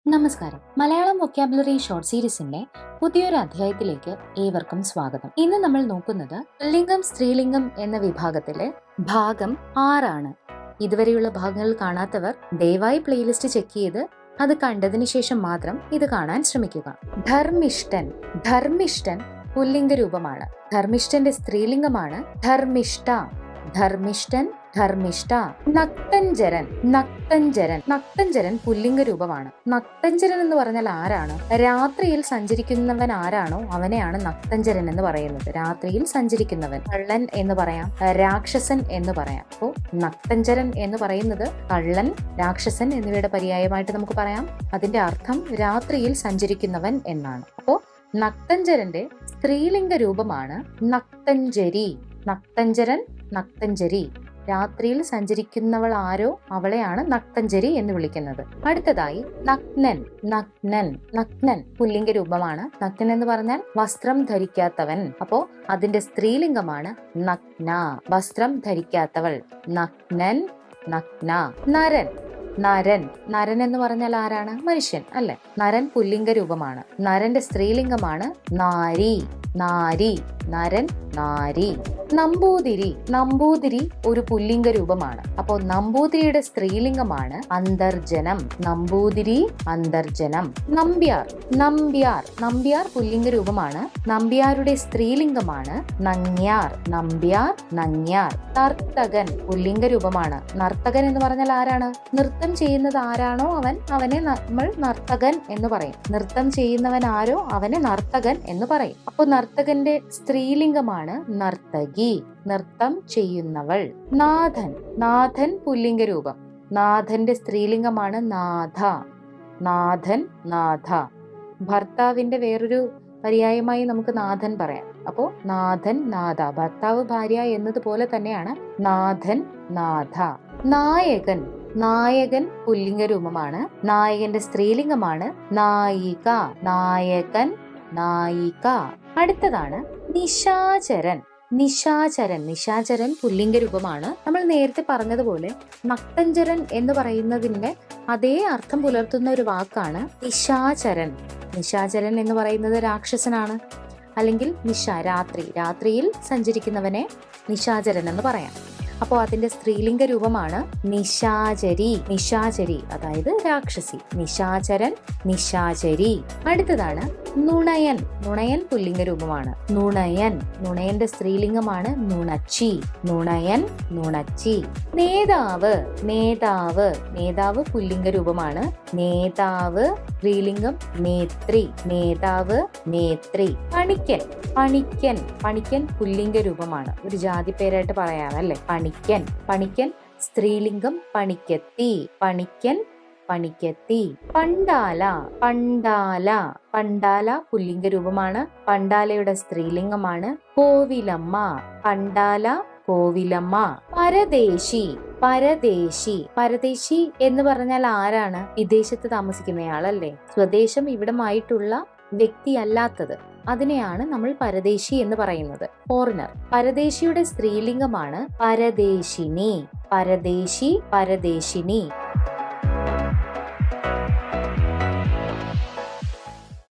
നമസ്കാരം. Malayalam vocabulary short സീരീസിന്റെ പുതിയൊരു അധ്യായത്തിലേക്ക് ഏവർക്കും സ്വാഗതം. ഇന്ന് നമ്മൾ നോക്കുന്നത് ലിംഗം സ്ത്രീലിംഗം എന്ന വിഭാഗത്തിലെ ഭാഗം 6 ഇതുവരെയുള്ള ഭാഗങ്ങൾ കാണാത്തവർ ദയവായി പ്ലേലിസ്റ്റ് ചെക്ക് ചെയ്ത് അത് കണ്ടതിന് ശേഷം മാത്രം ഇത് കാണാൻ ശ്രമിക്കുക. ധർമ്മിഷ്ഠൻ. ധർമ്മിഷ്ഠൻ പുല്ലിംഗ രൂപമാണ്. ധർമ്മിഷ്ഠന്റെ സ്ത്രീലിംഗമാണ് ധർമ്മിഷ്ഠ. ധർമ്മിഷ്ഠൻ, ധർമ്മിഷ്ഠ. നക്തഞ്ചരൻ. നക്തഞ്ചരൻ. നക്തഞ്ചരൻ പുല്ലിംഗ രൂപമാണ്. നക്തഞ്ചരൻ എന്ന് പറഞ്ഞാൽ ആരാണ്? രാത്രിയിൽ സഞ്ചരിക്കുന്നവൻ ആരാണോ അവനെയാണ് നക്തഞ്ചരൻ എന്ന് പറയുന്നത്. രാത്രിയിൽ സഞ്ചരിക്കുന്നവൻ. കള്ളൻ എന്ന് പറയാം, രാക്ഷസൻ എന്ന് പറയാം. അപ്പോ നക്തഞ്ചരൻ എന്ന് പറയുന്നത് കള്ളൻ, രാക്ഷസൻ എന്നിവയുടെ പര്യായമായിട്ട് നമുക്ക് പറയാം. അതിന്റെ അർത്ഥം രാത്രിയിൽ സഞ്ചരിക്കുന്നവൻ എന്നാണ്. അപ്പോ നക്തഞ്ചരന്റെ സ്ത്രീലിംഗ രൂപമാണ് നക്തഞ്ചരി. നക്തഞ്ചരൻ, നക്തഞ്ചരി. രാത്രിയിൽ സഞ്ചരിക്കുന്നവൾ ആരോ അവളെയാണ് നക്തഞ്ചരി എന്ന് വിളിക്കുന്നത്. അടുത്തതായി നഗ്നൻ. നഗ്നൻ. നഗ്നൻ പുല്ലിംഗ രൂപമാണ്. നഗ്നൻ എന്ന് പറഞ്ഞാൽ വസ്ത്രം ധരിക്കാത്തവൻ. അപ്പോ അതിന്റെ സ്ത്രീലിംഗമാണ് നഗ്ന. വസ്ത്രം ധരിക്കാത്തവൾ. നഗ്നൻ, നഗ്ന. നരൻ. നരൻ. നരൻ എന്ന് പറഞ്ഞാൽ ആരാണ്? മനുഷ്യൻ അല്ലെ? നരൻ പുല്ലിംഗ രൂപമാണ്. നരന്റെ സ്ത്രീലിംഗമാണ് നാരി. നാരി. നരൻ, നാരി. നമ്പൂതിരി. നമ്പൂതിരി ഒരു പുല്ലിംഗ രൂപമാണ്. അപ്പോ നമ്പൂതിരിയുടെ സ്ത്രീലിംഗമാണ് അന്തർജനം. നമ്പൂതിരി, അന്തർജനം. നമ്പ്യാർ. നമ്പ്യാർ. നമ്പ്യാർ പുല്ലിംഗ രൂപമാണ്. നമ്പ്യാരുടെ സ്ത്രീലിംഗമാണ് നങ്ങ്യാർ. നമ്പ്യാർ, നങ്ങ്യാർ. നർത്തകൻ പുല്ലിംഗ രൂപമാണ്. നർത്തകൻ എന്ന് പറഞ്ഞാൽ ആരാണ്? നൃത്തം ചെയ്യുന്നത് ആരാണോ അവനെ നമ്മൾ നർത്തകൻ എന്ന് പറയും. നൃത്തം ചെയ്യുന്നവൻ ആരോ അവനെ നർത്തകൻ എന്ന് പറയും. അപ്പൊ നർത്തകന്റെ സ്ത്രീലിംഗമാണ് നർത്തകി. നൃത്തം ചെയ്യുന്നവൾ. നാഥൻ. നാഥൻ പുല്ലിംഗ രൂപം. നാഥന്റെ സ്ത്രീലിംഗമാണ് നാഥ. നാഥൻ, നാഥ. ഭർത്താവിന്റെ വേറൊരു പര്യായമായി നമുക്ക് നാഥൻ പറയാം. അപ്പോ നാഥൻ, നാഥ. ഭർത്താവ്, ഭാര്യ എന്നതുപോലെ തന്നെയാണ് നാഥൻ, നാഥ. നായകൻ. നായകൻ പുല്ലിംഗ രൂപമാണ്. നായകന്റെ സ്ത്രീലിംഗമാണ് നായിക. നായകൻ, നായിക. അടുത്തതാണ് നിശാചരൻ. നിശാചരൻ. നിശാചരൻ പുല്ലിംഗ രൂപമാണ്. നമ്മൾ നേരത്തെ പറഞ്ഞതുപോലെ നക്തഞ്ചരൻ എന്ന് പറയുന്നതിന്റെ അതേ അർത്ഥം പുലർത്തുന്ന ഒരു വാക്കാണ് നിശാചരൻ. നിശാചരൻ എന്ന് പറയുന്നത് രാക്ഷസനാണ്. അല്ലെങ്കിൽ രാത്രി. രാത്രിയിൽ സഞ്ചരിക്കുന്നവനെ നിശാചരൻ എന്ന് പറയാം. അപ്പോൾ അതിന്റെ സ്ത്രീലിംഗ രൂപമാണ് നിശാചരി. നിശാചരി അതായത് രാക്ഷസി. നിശാചരൻ, നിശാചരി. അടുത്തതാണ് നുണയൻ. നുണയൻ പുല്ലിംഗ രൂപമാണ്. നുണയൻ. നുണയന്റെ സ്ത്രീലിംഗമാണ് നുണച്ചി. നുണയൻ, നുണച്ചി. നേതാവ്. നേതാവ്. നേതാവ് പുല്ലിംഗ രൂപമാണ്. നേതാവ് സ്ത്രീലിംഗം നേത്രി. നേതാവ്, നേത്രി. പണിക്കൻ. പണിക്കൻ. പണിക്കൻ പുല്ലിംഗ രൂപമാണ്. ഒരു ജാതി പേരായിട്ട് പറയാം അല്ലെ? പണിക്കൻ. പണിക്കൻ സ്ത്രീലിംഗം പണിക്കത്തി. പണിക്കൻ, പണിക്കത്തി. പണ്ടാല. പണ്ടാല. പണ്ടാല പുല്ലിംഗ രൂപമാണ്. പണ്ടാലയുടെ സ്ത്രീലിംഗമാണ് കോവിലമ്മ. പണ്ടാല, കോവിലമ്മ. പരദേശി. പരദേശി. പരദേശി എന്ന് പറഞ്ഞാൽ ആരാണ്? വിദേശത്ത് താമസിക്കുന്നയാളല്ലേ? സ്വദേശം ഇവിടമായിട്ടുള്ള വ്യക്തി അല്ലാത്തത്. അതിനെയാണ് നമ്മൾ പരദേശി എന്ന് പറയുന്നത്. ഫോറിനർ. പരദേശിയുടെ സ്ത്രീലിംഗമാണ് പരദേശിനി. പരദേശി, പരദേശിനി.